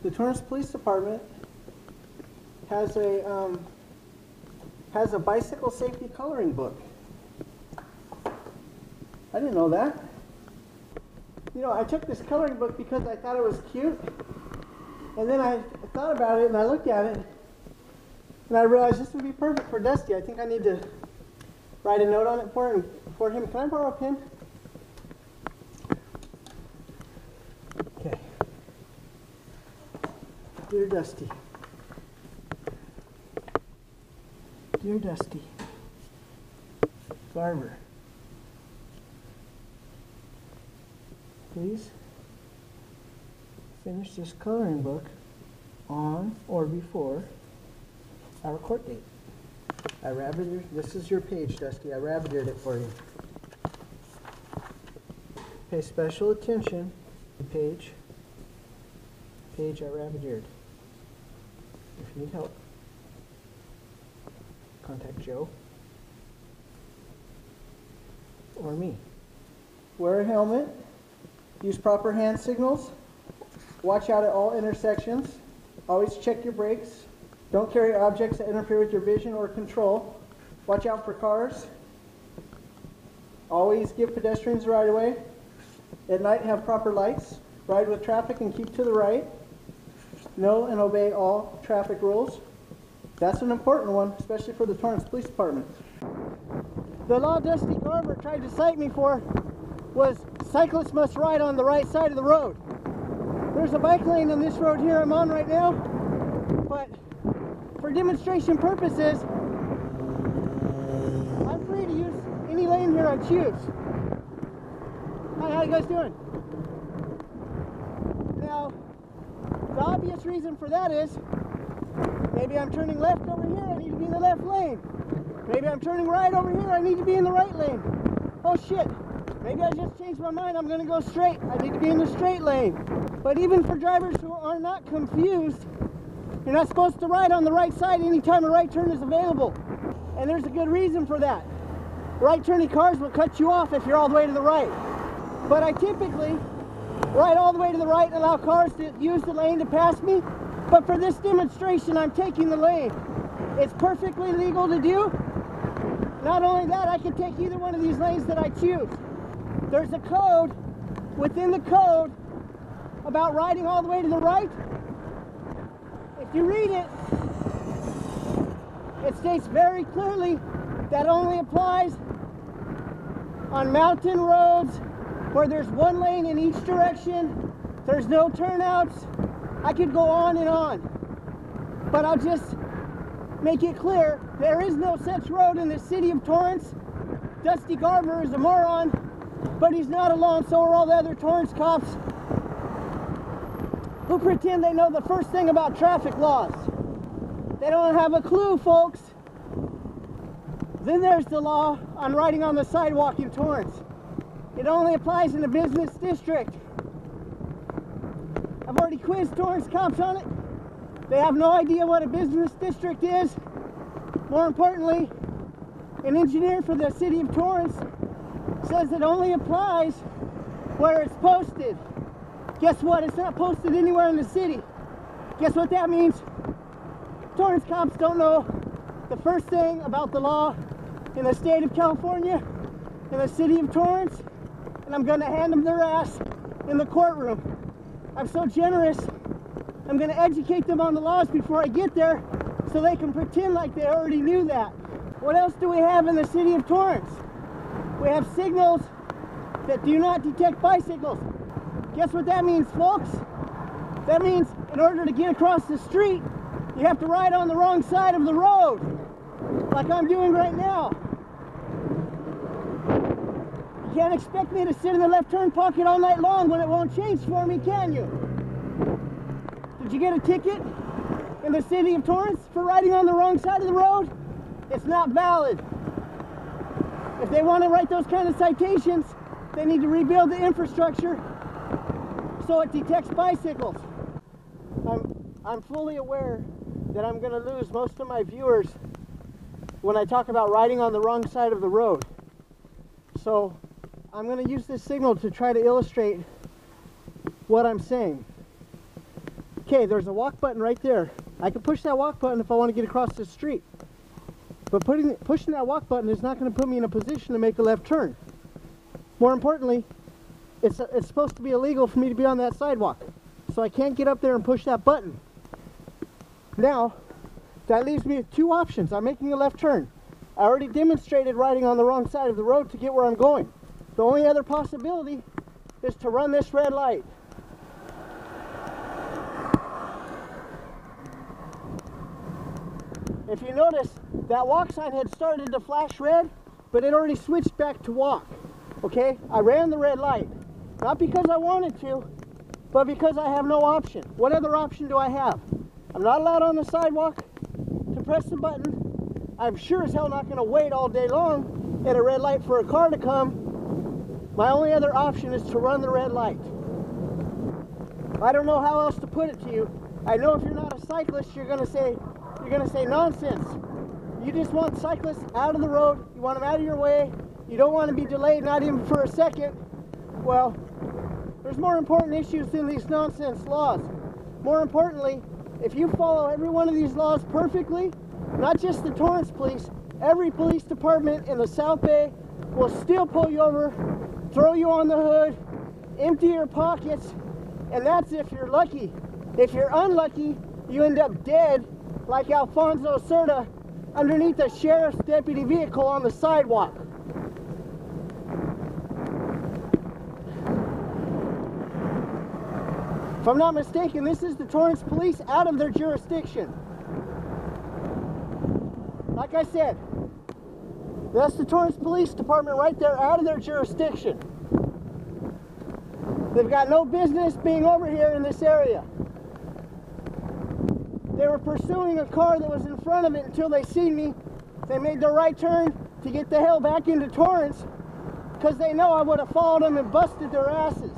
The Torrance Police Department has a bicycle safety coloring book. I didn't know that. You know, I took this coloring book because I thought it was cute, and then I thought about it and I looked at it and I realized this would be perfect for Dusty. I think I need to write a note on it for him. Can I borrow a pen? Okay. Dear Dusty. Dear Dusty. Garver. Please finish this coloring book on or before our court date. I rabbited, this is your page, Dusty. I rabbited it for you. Pay special attention to page I rabbited. If you need help, contact Joe or me. Wear a helmet. Use proper hand signals. Watch out at all intersections. Always check your brakes. Don't carry objects that interfere with your vision or control. Watch out for cars. Always give pedestrians the right of way. At night, have proper lights. Ride with traffic and keep to the right. Know and obey all traffic rules. That's an important one, especially for the Torrance Police Department. The law Dusty Garver tried to cite me for was cyclists must ride on the right side of the road. There's a bike lane on this road here I'm on right now, but for demonstration purposes, I'm free to use any lane here I choose. Hi, how you guys doing? Now, the obvious reason for that is, maybe I'm turning left over here, I need to be in the left lane. Maybe I'm turning right over here, I need to be in the right lane. Oh shit, maybe I just changed my mind, I'm gonna go straight. I need to be in the straight lane. But even for drivers who are not confused, you're not supposed to ride on the right side anytime a right turn is available. And there's a good reason for that. Right turning cars will cut you off if you're all the way to the right. But I typically ride all the way to the right and allow cars to use the lane to pass me. But for this demonstration, I'm taking the lane. It's perfectly legal to do. Not only that, I can take either one of these lanes that I choose. There's a code within the code about riding all the way to the right. If you read it, it states very clearly that only applies on mountain roads where there's one lane in each direction, there's no turnouts. I could go on and on, but I'll just make it clear, there is no such road in the city of Torrance. Dusty Garver is a moron, but he's not alone, so are all the other Torrance cops who pretend they know the first thing about traffic laws. They don't have a clue, folks. Then there's the law on riding on the sidewalk in Torrance. It only applies in a business district. I've already quizzed Torrance cops on it. They have no idea what a business district is. More importantly, an engineer for the city of Torrance says it only applies where it's posted. Guess what? It's not posted anywhere in the city. Guess what that means? Torrance cops don't know the first thing about the law in the state of California, in the city of Torrance, and I'm going to hand them their ass in the courtroom. I'm so generous, I'm going to educate them on the laws before I get there so they can pretend like they already knew that. What else do we have in the city of Torrance? We have signals that do not detect bicycles. Guess what that means, folks? That means in order to get across the street, you have to ride on the wrong side of the road, like I'm doing right now. You can't expect me to sit in the left turn pocket all night long when it won't change for me, can you? Did you get a ticket in the city of Torrance for riding on the wrong side of the road? It's not valid. If they want to write those kind of citations, they need to rebuild the infrastructure so it detects bicycles. I'm fully aware that I'm going to lose most of my viewers when I talk about riding on the wrong side of the road. So I'm going to use this signal to try to illustrate what I'm saying. Okay, there's a walk button right there. I can push that walk button if I want to get across the street. But pushing that walk button is not going to put me in a position to make a left turn. More importantly, it's supposed to be illegal for me to be on that sidewalk. So I can't get up there and push that button. Now, that leaves me with two options. I'm making a left turn. I already demonstrated riding on the wrong side of the road to get where I'm going. The only other possibility is to run this red light. If you notice, that walk sign had started to flash red, but it already switched back to walk. Okay? I ran the red light. Not because I wanted to, but because I have no option. What other option do I have? I'm not allowed on the sidewalk to press the button. I'm sure as hell not going to wait all day long at a red light for a car to come. My only other option is to run the red light. I don't know how else to put it to you. I know if you're not a cyclist, you're going to say nonsense. You just want cyclists out of the road. You want them out of your way. You don't want to be delayed, not even for a second. Well, there's more important issues than these nonsense laws. More importantly, if you follow every one of these laws perfectly, not just the Torrance Police, every police department in the South Bay will still pull you over, throw you on the hood, empty your pockets, and that's if you're lucky. If you're unlucky, you end up dead like Alfonso Cerda underneath a sheriff's deputy vehicle on the sidewalk. If I'm not mistaken, this is the Torrance Police out of their jurisdiction. Like I said, that's the Torrance Police Department right there out of their jurisdiction. They've got no business being over here in this area. They were pursuing a car that was in front of it until they seen me. They made the right turn to get the hell back into Torrance because they know I would have followed them and busted their asses.